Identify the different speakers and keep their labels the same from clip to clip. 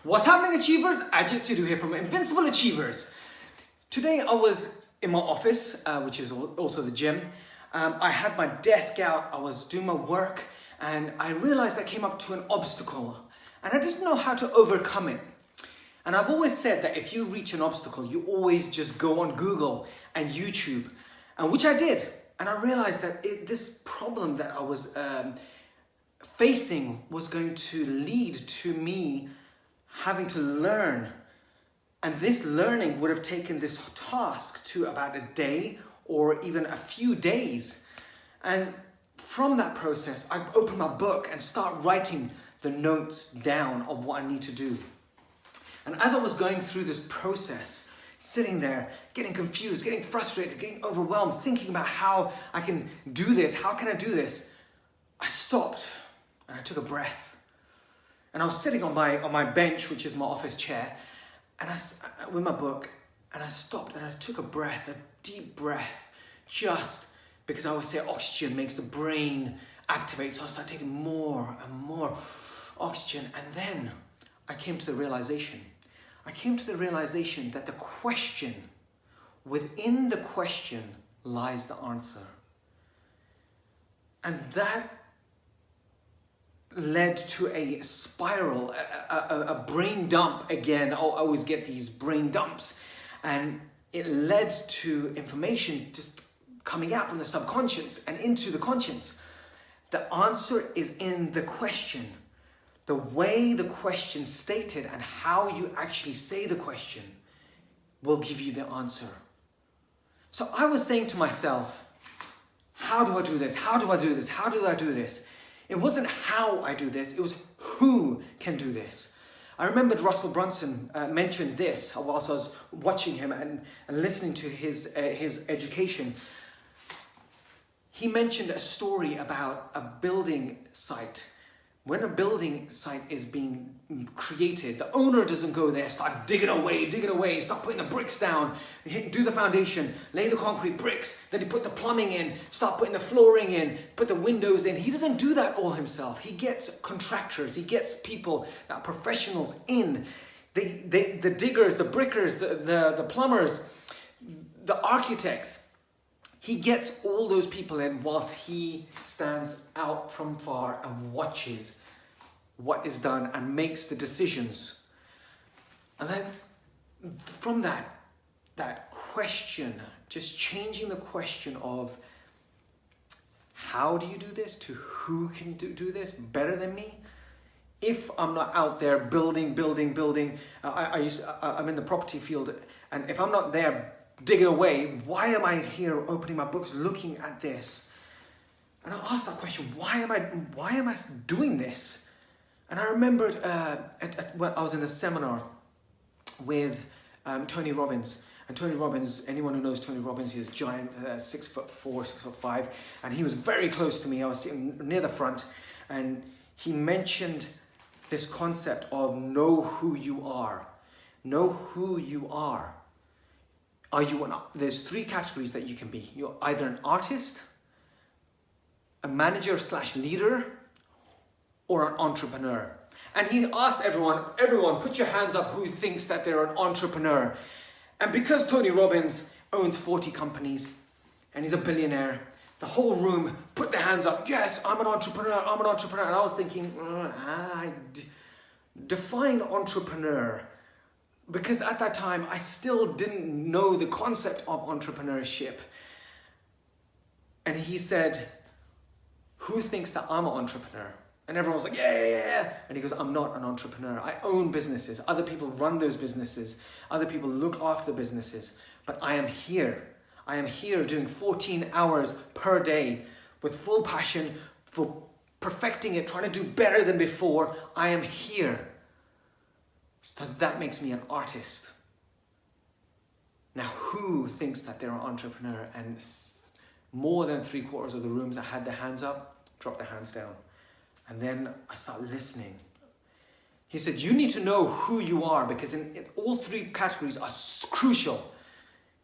Speaker 1: What's happening, Achievers? Ajit Sidhu here from Invincible Achievers. Today I was in my office, which is also the gym. I had my desk out, I was doing my work, and I realized I came up to an obstacle and I didn't know how to overcome it. And I've always said that if you reach an obstacle, you always just go on Google and YouTube, and which I did. And I realized that this problem that I was facing was going to lead to me having to learn. And this learning would have taken this task to about a day or even a few days. And from that process, I opened my book and start writing the notes down of what I need to do. And as I was going through this process, sitting there, getting confused, getting frustrated, getting overwhelmed, thinking about how I can do this, how can I do this, I stopped and I took a breath. And I was sitting on my bench, which is my office chair, and with my book, and I stopped and I took a breath, a deep breath, just because I always say oxygen makes the brain activate. So I started taking more and more oxygen, and then I came to the realization that the question, within the question lies the answer. And that led to a spiral, a brain dump again. I always get these brain dumps. And it led to information just coming out from the subconscious and into the conscious. The answer is in the question. The way the question stated and how you actually say the question will give you the answer. So I was saying to myself, how do I do this? How do I do this? How do I do this? It wasn't how I do this, it was who can do this. I remembered Russell Brunson mentioned this whilst I was watching him and listening to his education. He mentioned a story about a building site. When a building site is being created, the owner doesn't go there, start digging away, start putting the bricks down, do the foundation, lay the concrete bricks, then he put the plumbing in, start putting the flooring in, put the windows in. He doesn't do that all himself. He gets contractors, he gets people that are professionals in, the diggers, the brickers, the plumbers, the architects. He gets all those people in whilst he stands out from far and watches what is done and makes the decisions. And then from that question, just changing the question of how do you do this to who can do this better than me? If I'm not out there building, I'm in the property field, and if I'm not there digging away, why am I here opening my books looking at this? And I asked that question, why am I doing this? And I remembered when I was in a seminar with Tony Robbins. And Tony Robbins, anyone who knows Tony Robbins, he's a giant, 6'4", 6'5", and he was very close to me. I was sitting near the front, and he mentioned this concept of know who you are. Know who you are. There's three categories that you can be. You're either an artist, a manager / leader, or an entrepreneur. And he asked everyone, put your hands up who thinks that they're an entrepreneur. And because Tony Robbins owns 40 companies and he's a billionaire, the whole room put their hands up. Yes, I'm an entrepreneur. And I was thinking, define entrepreneur. Because at that time, I still didn't know the concept of entrepreneurship. And he said, who thinks that I'm an entrepreneur? And everyone was like, yeah. And he goes, I'm not an entrepreneur. I own businesses. Other people run those businesses. Other people look after the businesses. But I am here. I am here doing 14 hours per day with full passion for perfecting it, trying to do better than before. I am here. So that makes me an artist. Now, who thinks that they're an entrepreneur? And more than 3/4 of the rooms that had their hands up, dropped their hands down. And then I start listening. He said, you need to know who you are, because in all three categories are crucial.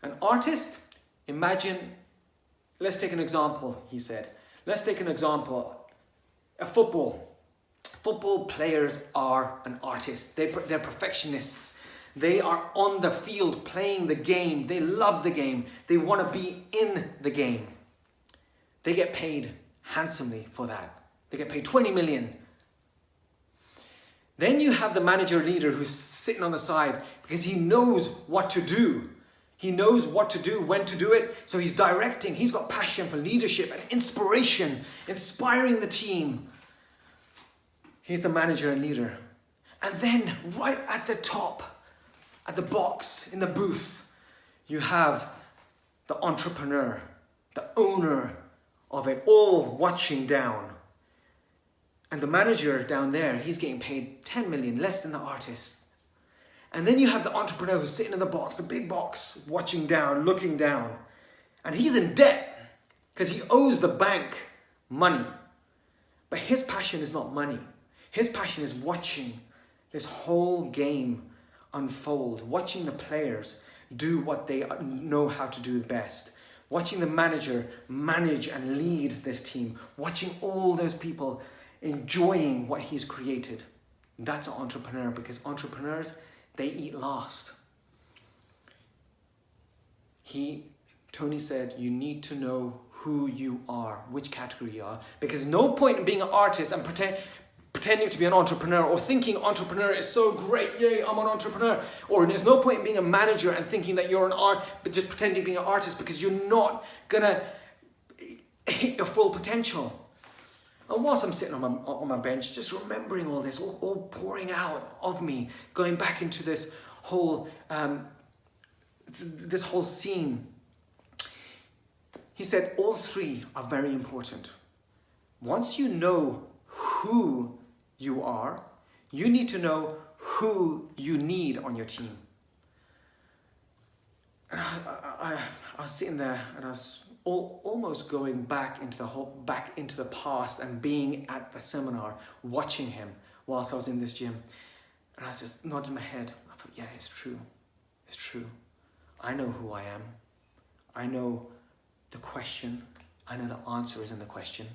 Speaker 1: An artist, imagine, let's take an example, he said. Let's take an example, a football. Football players are an artist. They're perfectionists. They are on the field playing the game. They love the game. They want to be in the game. They get paid handsomely for that. They get paid 20 million. Then you have the manager leader who's sitting on the side because he knows what to do. He knows what to do, when to do it. So he's directing. He's got passion for leadership and inspiration, inspiring the team. He's the manager and leader. And then right at the top, at the box, in the booth, you have the entrepreneur, the owner of it all watching down. And the manager down there, he's getting paid 10 million, less than the artist. And then you have the entrepreneur who's sitting in the box, the big box, watching down, looking down. And he's in debt because he owes the bank money. But his passion is not money. His passion is watching this whole game unfold, watching the players do what they know how to do best, watching the manager manage and lead this team, watching all those people enjoying what he's created. That's an entrepreneur, because entrepreneurs, they eat last. Tony said, you need to know who you are, which category you are, because no point in being an artist and pretending to be an entrepreneur, or thinking entrepreneur is so great, yay, I'm an entrepreneur. Or there's no point in being a manager and thinking that you're but just pretending to be an artist, because you're not gonna hit your full potential. And whilst I'm sitting on my bench, just remembering all this, all pouring out of me, going back into this whole scene, he said all three are very important. Once you know who you are, you need to know who you need on your team. And I was sitting there, and I was almost going back into the past, and being at the seminar, watching him whilst I was in this gym. And I was just nodding my head. I thought, yeah, it's true. It's true. I know who I am. I know the question. I know the answer is in the question.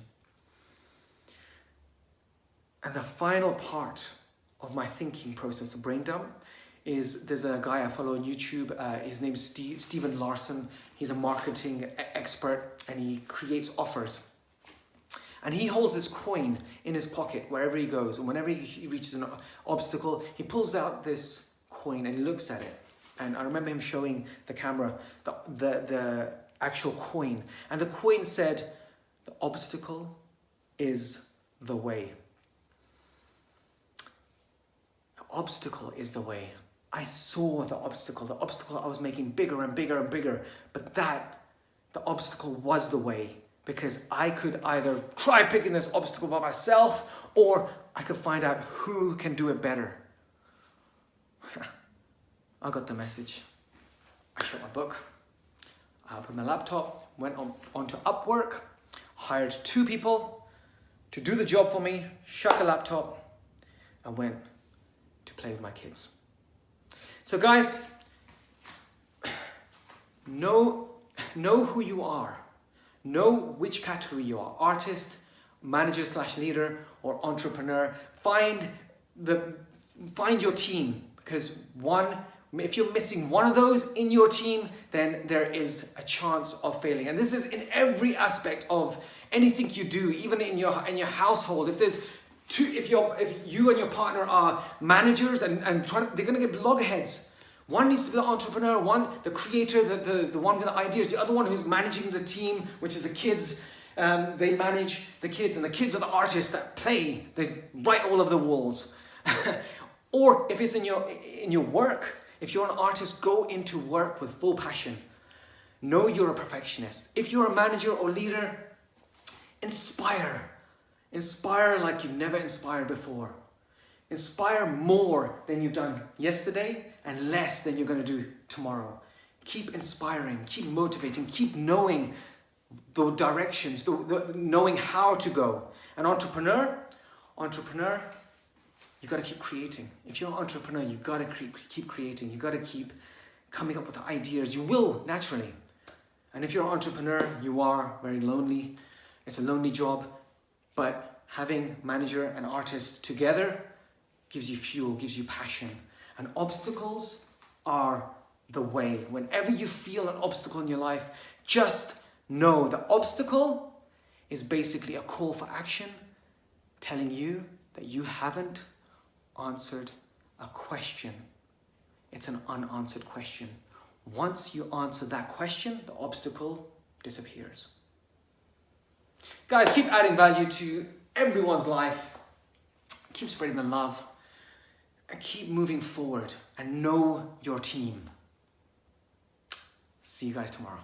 Speaker 1: And the final part of my thinking process, the brain dump, is there's a guy I follow on YouTube. His name's Stephen Larson. He's a marketing expert, and he creates offers. And he holds this coin in his pocket wherever he goes. And whenever he reaches an obstacle, he pulls out this coin and he looks at it. And I remember him showing the camera the actual coin. And the coin said, the obstacle is the way. The obstacle is the way. I saw the obstacle I was making bigger and bigger and bigger, but the obstacle was the way, because I could either try picking this obstacle by myself, or I could find out who can do it better. I got the message. I shut my book, I opened my laptop, went onto Upwork, hired 2 people to do the job for me, shut the laptop, and went to play with my kids. So guys, know who you are. Know which category you are. Artist, manager/leader, or entrepreneur. Find your team, because if you're missing one of those in your team, then there is a chance of failing. And this is in every aspect of anything you do, even in your household. If you and your partner are managers and they're going to get loggerheads. One needs to be the entrepreneur, one the creator, the one with the ideas, the other one who's managing the team, which is the kids. They manage the kids, and the kids are the artists that play. They write all over the walls. Or if it's in your work, if you're an artist, go into work with full passion. Know you're a perfectionist. If you're a manager or leader, inspire. Inspire like you've never inspired before. Inspire more than you've done yesterday, and less than you're going to do tomorrow. Keep inspiring, keep motivating, keep knowing the directions, knowing how to go. An entrepreneur, you got to keep creating. If you're an entrepreneur, you got to keep creating. You got to keep coming up with ideas. You will naturally. And if you're an entrepreneur, you are very lonely. It's a lonely job. But Having manager and artist together gives you fuel, gives you passion. And obstacles are the way. Whenever you feel an obstacle in your life, just know the obstacle is basically a call for action telling you that you haven't answered a question. It's an unanswered question. Once you answer that question, the obstacle disappears. Guys, keep adding value to everyone's life. Keep spreading the love. And keep moving forward. And know your team. See you guys tomorrow.